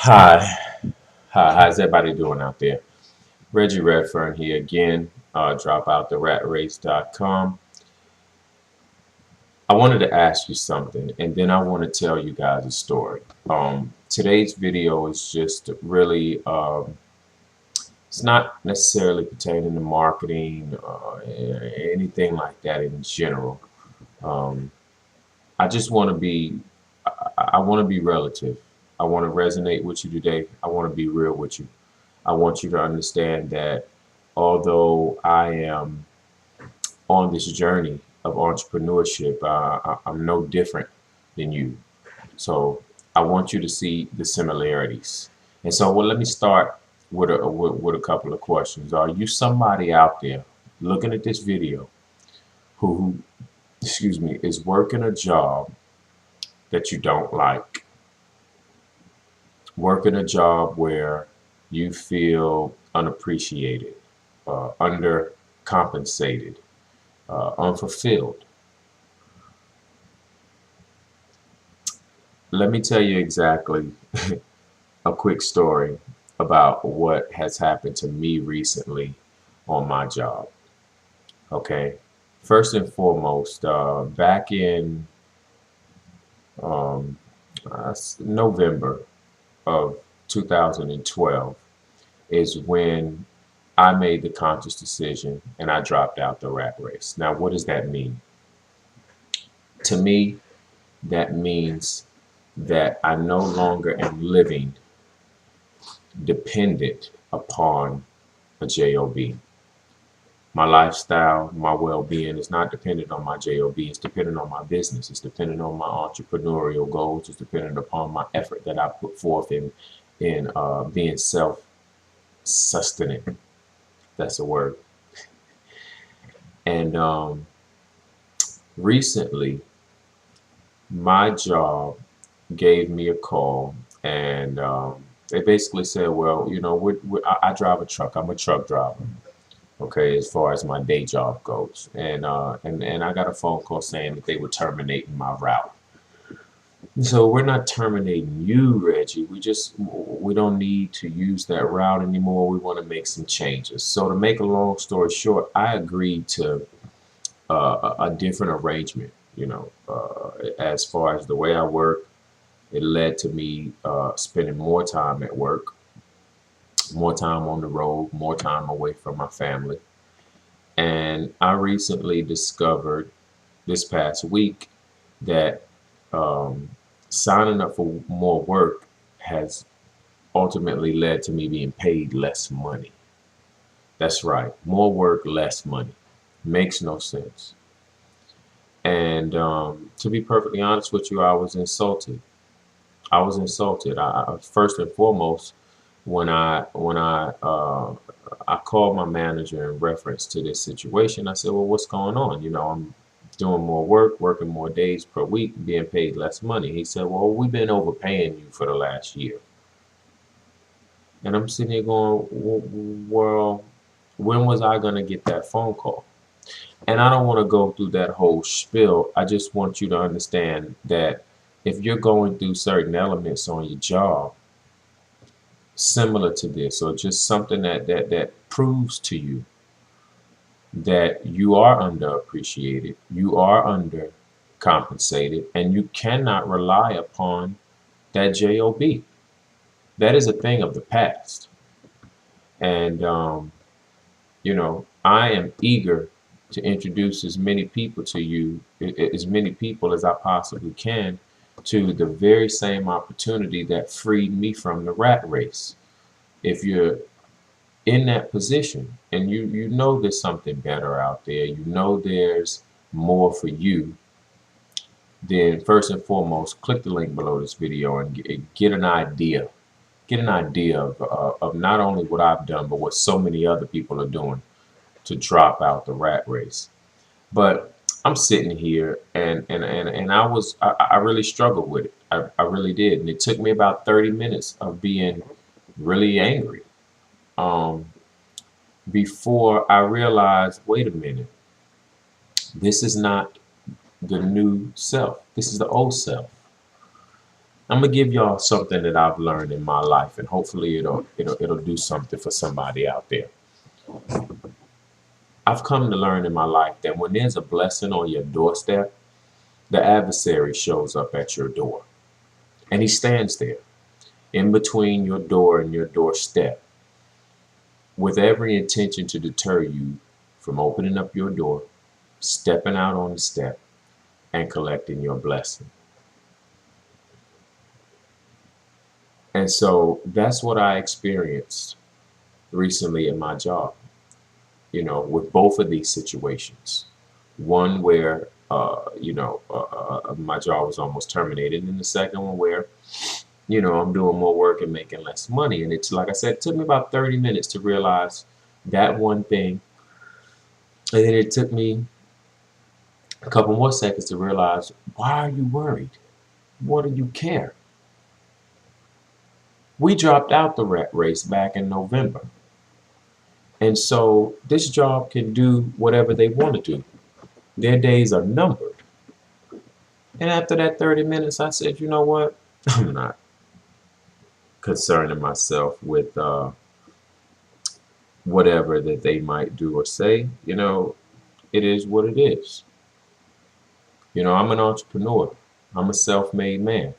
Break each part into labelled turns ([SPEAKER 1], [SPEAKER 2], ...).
[SPEAKER 1] Hi, how's everybody doing out there? Reggie Redfern here again, dropouttheratrace.com. I wanted to ask you something, and then I want to tell you guys a story. Today's video is just really, it's not necessarily pertaining to marketing or anything like that in general. Um, I just want to be, I want to be relative. I want to resonate with you today. I want to be real with you. I want you to understand that although I am on this journey of entrepreneurship, I'm no different than you. So I want you to see the similarities. And so, well, let me start with a couple of questions. Are you somebody out there looking at this video who, excuse me, is working a job that you don't like? Working a job where you feel unappreciated, undercompensated, unfulfilled. Let me tell you exactly a quick story about what has happened to me recently on my job. Okay, first and foremost, back in um, November of 2012 is when I made the conscious decision and I dropped out the rat race. Now, what does that mean? To me, that means that I no longer am living dependent upon a job. My lifestyle, my well-being is not dependent on my job. It's dependent on my business. It's dependent on my entrepreneurial goals. It's dependent upon my effort that I put forth in being self-sustenant. That's a word. And recently, my job gave me a call, and they basically said, well, you know, I drive a truck. I'm a truck driver, okay, as far as my day job goes. And I got a phone call saying that they were terminating my route. So we're not terminating you, Reggie. We don't need to use that route anymore. We want to make some changes. So to make a long story short, I agreed to a different arrangement. As far as the way I work, it led to me spending more time at work, more time on the road, more time away from my family. And I recently discovered this past week that signing up for more work has ultimately led to me being paid less money. That's right, more work, less money. Makes no sense. And to be perfectly honest with you, I was insulted. I was insulted. First and foremost, when I called my manager in reference to this situation, I said, "Well, what's going on? You know, I'm doing more work, working more days per week, being paid less money." He said, "Well, we've been overpaying you for the last year." And I'm sitting here going, "Well, when was I gonna get that phone call?" And I don't want to go through that whole spiel. I just want you to understand that if you're going through certain elements on your job similar to this, or just something that proves to you that you are underappreciated, you are undercompensated, and you cannot rely upon that job. That is a thing of the past. And I am eager to introduce as many people to you, as many people as I possibly can, to the very same opportunity that freed me from the rat race. If you're in that position and you know there's something better out there, you know there's more for you, then first and foremost, click the link below this video and get an idea. Get an idea of not only what I've done, but what so many other people are doing to drop out the rat race. But I'm sitting here and I really struggled with it. I really did. And it took me about 30 minutes of being really angry before I realized, wait a minute, this is not the new self. This is the old self. I'm gonna give y'all something that I've learned in my life, and hopefully it'll do something for somebody out there. I've come to learn in my life that when there's a blessing on your doorstep, the adversary shows up at your door, and he stands there in between your door and your doorstep with every intention to deter you from opening up your door, stepping out on the step, and collecting your blessing. And so that's what I experienced recently in my job, with both of these situations. One where, my job was almost terminated, and the second one where, I'm doing more work and making less money. And it's like I said, it took me about 30 minutes to realize that one thing. And then it took me a couple more seconds to realize, why are you worried? What do you care? We dropped out the rat race back in November. And so this job can do whatever they want to do. Their days are numbered. And after that 30 minutes, I said, you know what? I'm not concerning myself with whatever that they might do or say. It is what it is. I'm an entrepreneur. I'm a self-made man.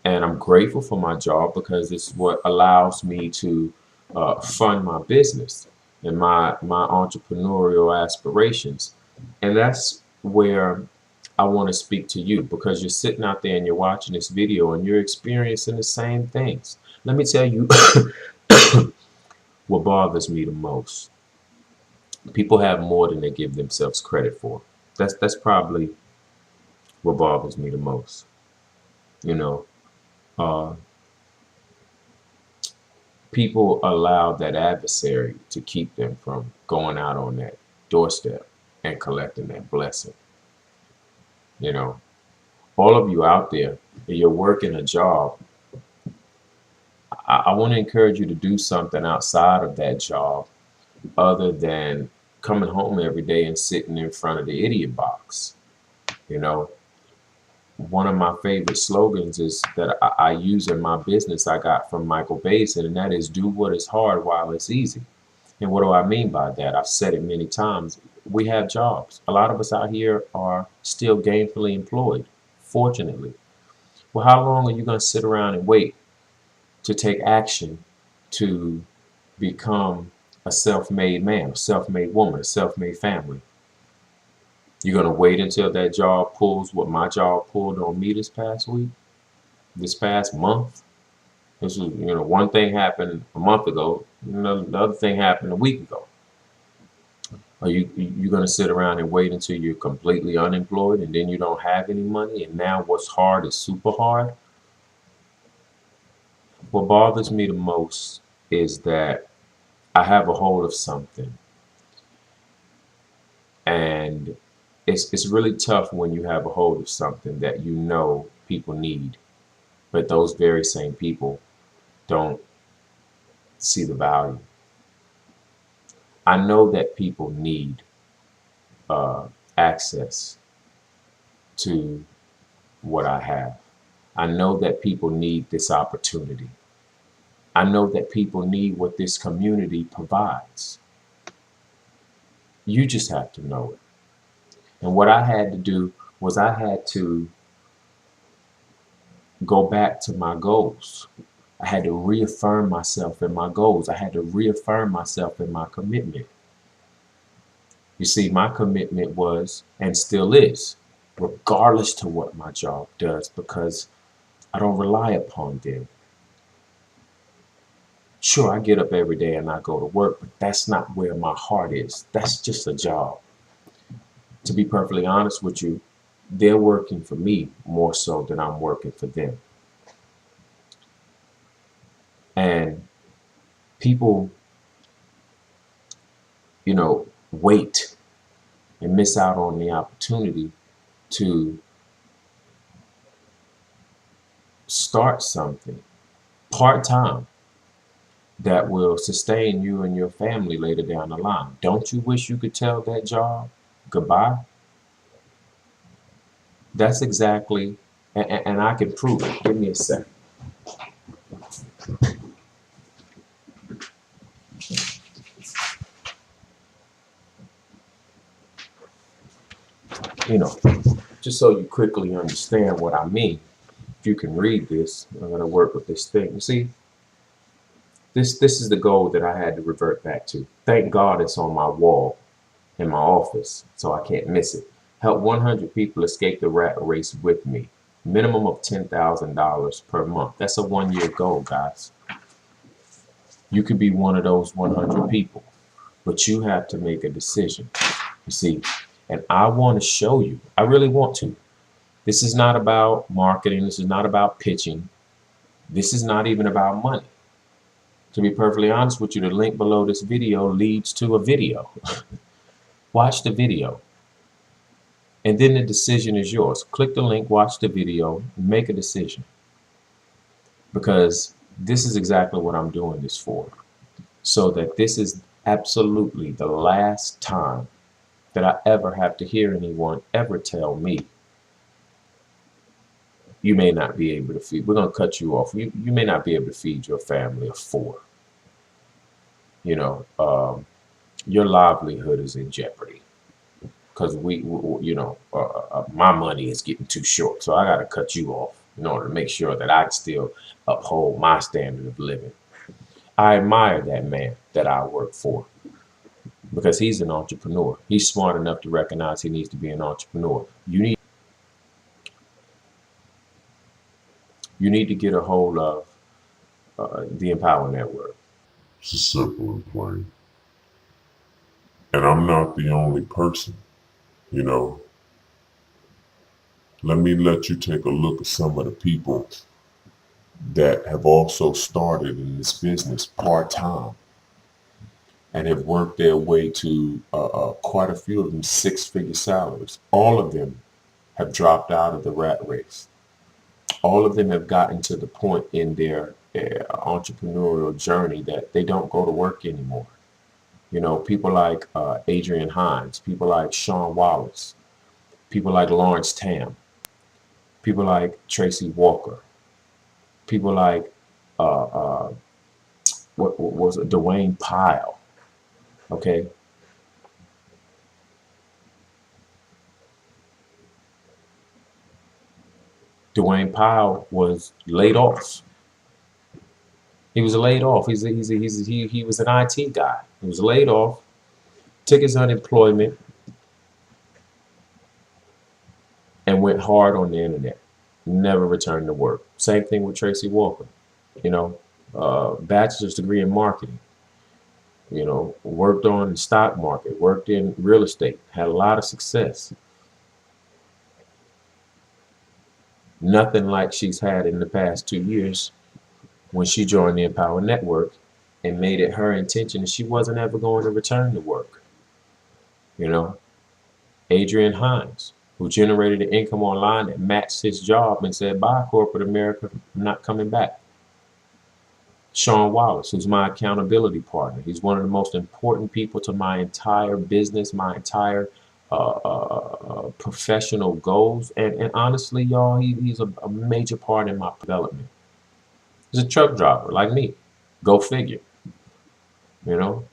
[SPEAKER 1] And I'm grateful for my job because it's what allows me to fund my business and my entrepreneurial aspirations. And that's where I want to speak to you, because you're sitting out there and you're watching this video and you're experiencing the same things. Let me tell you what bothers me the most. People have more than they give themselves credit for. That's probably what bothers me the most. You know, uh, People allow that adversary to keep them from going out on that doorstep and collecting that blessing. You know, all of you out there, if you're working a job, I want to encourage you to do something outside of that job other than coming home every day and sitting in front of the idiot box. You know, one of my favorite slogans is that I use in my business I got from Michael Basin, and that is, do what is hard while it's easy. And what do I mean by that? I've said it many times. We have jobs. A lot of us out here are still gainfully employed, fortunately. Well, how long are you going to sit around and wait to take action to become a self-made man, a self-made woman, a self-made family? You're going to wait until that job pulls what my job pulled on me this past week, this past month? This was, one thing happened a month ago, the other thing happened a week ago. Are you going to sit around and wait until you're completely unemployed and then you don't have any money and now what's hard is super hard? What bothers me the most is that I have a hold of something, and it's really tough when you have a hold of something that people need, but those very same people don't see the value. I know that people need access to what I have. I know that people need this opportunity. I know that people need what this community provides. You just have to know it. And what I had to do was I had to go back to my goals. I had to reaffirm myself in my goals. I had to reaffirm myself in my commitment. You see, my commitment was, and still is, regardless to what my job does, because I don't rely upon them. Sure, I get up every day and I go to work, but that's not where my heart is. That's just a job. To be perfectly honest with you, they're working for me more so than I'm working for them. And people, wait and miss out on the opportunity to start something part-time that will sustain you and your family later down the line. Don't you wish you could tell that job goodbye? That's exactly And I can prove it. Give me a second. You know, just so you quickly understand what I mean. If you can read this, I'm gonna work with this thing. You see, this is the goal that I had to revert back to. Thank God it's on my wall in my office, so I can't miss it. Help 100 people escape the rat race with me. Minimum of $10,000 per month. That's a 1-year goal, guys. You could be one of those 100 people, but you have to make a decision. You see, and I want to show you. I really want to. This is not about marketing. This is not about pitching. This is not even about money. To be perfectly honest with you, the link below this video leads to a video. Watch the video. And then the decision is yours. Click the link, watch the video, and make a decision. Because this is exactly what I'm doing this for. So that this is absolutely the last time that I ever have to hear anyone ever tell me, you may not be able to feed. We're going to cut you off. You may not be able to feed your family of 4. You know, your livelihood is in jeopardy. Because my money is getting too short. So I got to cut you off in order to make sure that I can still uphold my standard of living. I admire that man that I work for because he's an entrepreneur. He's smart enough to recognize he needs to be an entrepreneur. You need to get a hold of the Empower Network.
[SPEAKER 2] It's just simple and plain. And I'm not the only person, you know. Let me let you take a look at some of the people that have also started in this business part-time and have worked their way to quite a few of them 6-figure salaries. All of them have dropped out of the rat race. All of them have gotten to the point in their entrepreneurial journey that they don't go to work anymore. You know, people like Adrian Hines, people like Sean Wallace, people like Lawrence Tam, people like Tracy Walker, people like what was it, Dwayne Pyle. Okay. Dwayne Pyle was laid off. He was laid off. He was an IT guy. He was laid off, took his unemployment, and went hard on the internet. Never returned to work. Same thing with Tracy Walker. You know, bachelor's degree in marketing. You know, worked on the stock market, worked in real estate, had a lot of success. Nothing like she's had in the past 2 years when she joined the Empower Network and made it her intention that she wasn't ever going to return to work. You know, Adrian Hines, who generated an income online that matched his job and said, bye, corporate America, I'm not coming back. Sean Wallace, who's my accountability partner. He's one of the most important people to my entire business, my entire professional goals. And honestly, y'all, he's a major part in my development. He's a truck driver like me. Go figure. You know,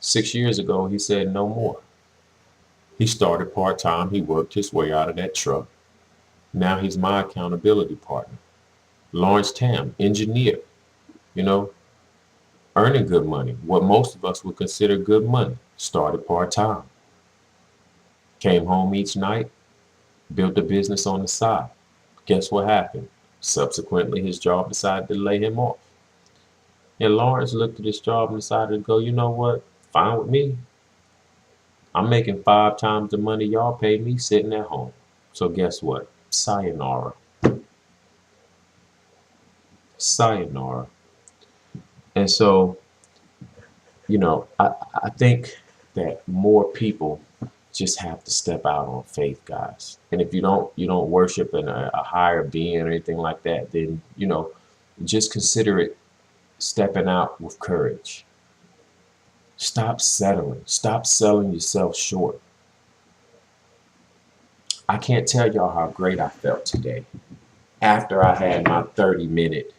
[SPEAKER 2] 6 years ago, he said no more. He started part-time. He worked his way out of that truck. Now he's my accountability partner. Lawrence Tam, engineer, you know, earning good money, what most of us would consider good money. Started part-time. Came home each night, built a business on the side. Guess what happened? Subsequently, his job decided to lay him off. And Lawrence looked at his job and decided to go, you know what? Fine with me. I'm making 5 times the money y'all pay me sitting at home. So guess what? Sayonara. Sayonara. And so, you know, I think that more people just have to step out on faith, guys. And if you don't worship a higher being or anything like that, then, you know, just consider it stepping out with courage. Stop settling. Stop selling yourself short. I can't tell y'all how great I felt today after I had my 30-minute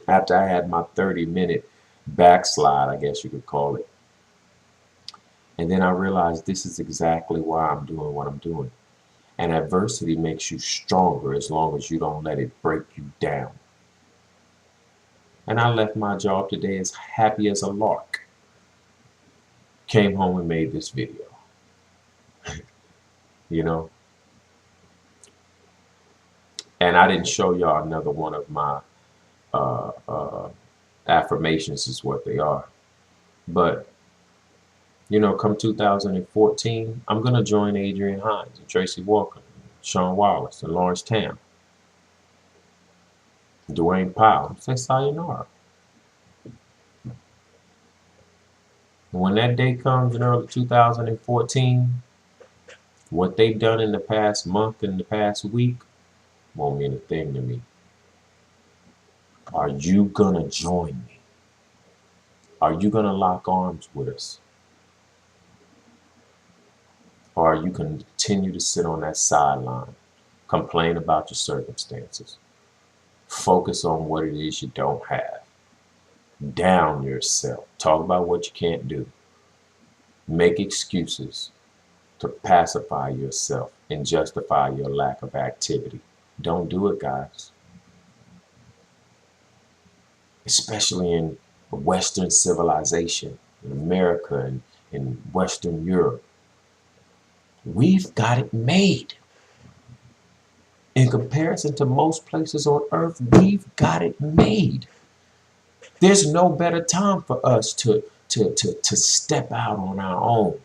[SPEAKER 2] after I had my 30-minute backslide, I guess you could call it. And then I realized this is exactly why I'm doing what I'm doing. And adversity makes you stronger as long as you don't let it break you down. And I left my job today as happy as a lark. Came home and made this video. You know? And I didn't show y'all another one of my affirmations is what they are. But, you know, come 2014, I'm going to join Adrian Hines and Tracy Walker, Sean Wallace, and Lawrence Tam, Dwayne Powell. Say sayonara. And when that day comes in early 2014, what they've done in the past month and the past week won't mean a thing to me. Are you going to join me? Are you going to lock arms with us? Or are you going to continue to sit on that sideline, complain about your circumstances, focus on what it is you don't have, down yourself, talk about what you can't do, make excuses to pacify yourself and justify your lack of activity? Don't do it, guys. Especially in Western civilization, in America and in Western Europe. We've got it made. In comparison to most places on earth, we've got it made. There's no better time for us to step out on our own.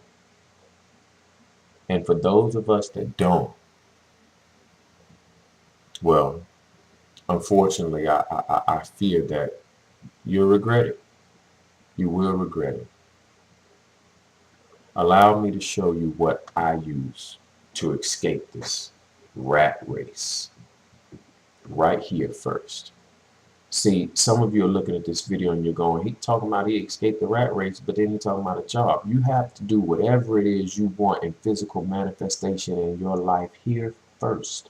[SPEAKER 2] And for those of us that don't, well, unfortunately, I fear that you'll regret it. You will regret it. Allow me to show you what I use to escape this rat race. Right here first. See, some of you are looking at this video and you're going, he talking about he escaped the rat race, but then he's talking about a job. You have to do whatever it is you want in physical manifestation in your life here first.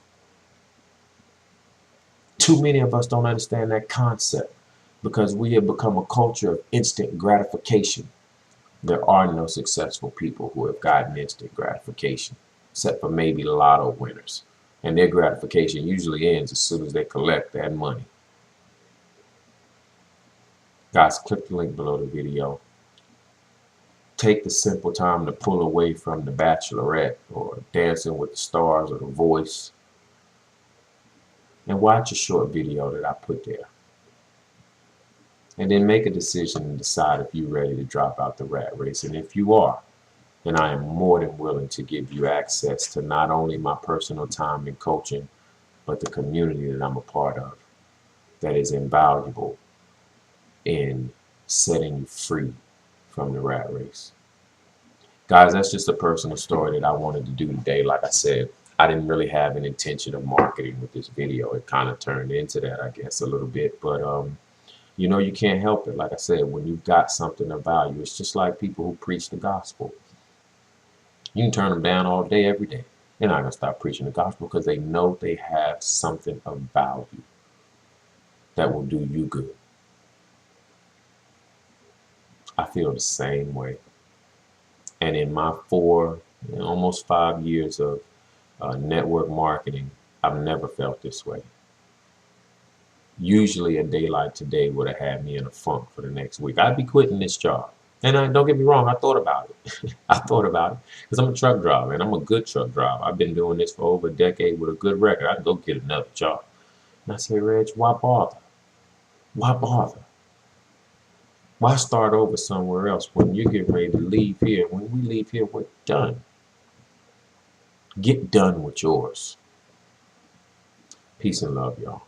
[SPEAKER 2] Too many of us don't understand that concept because we have become a culture of instant gratification. There are no successful people who have gotten instant gratification, except for maybe lotto winners. And their gratification usually ends as soon as they collect that money. Guys, click the link below the video. Take the simple time to pull away from The Bachelorette or Dancing with the Stars or The Voice and watch a short video that I put there. And then make a decision and decide if you're ready to drop out the rat race. And if you are, then I am more than willing to give you access to not only my personal time and coaching, but the community that I'm a part of that is invaluable in setting you free from the rat race. Guys, that's just a personal story that I wanted to do today. Like I said, I didn't really have an intention of marketing with this video. It kind of turned into that, I guess, a little bit. But you know, you can't help it. Like I said, when you've got something of value, it's just like people who preach the gospel. You can turn them down all day, every day. They're not going to stop preaching the gospel because they know they have something of value that will do you good. I feel the same way. And in my almost 5 years of network marketing, I've never felt this way. Usually a day like today would have had me in a funk for the next week. I'd be quitting this job. And don't get me wrong, I thought about it. I thought about it because I'm a truck driver and I'm a good truck driver. I've been doing this for over a decade with a good record. I'd go get another job. And I say, Reg, why bother? Why bother? Why start over somewhere else when you're getting ready to leave here? When we leave here, we're done. Get done with yours. Peace and love, y'all.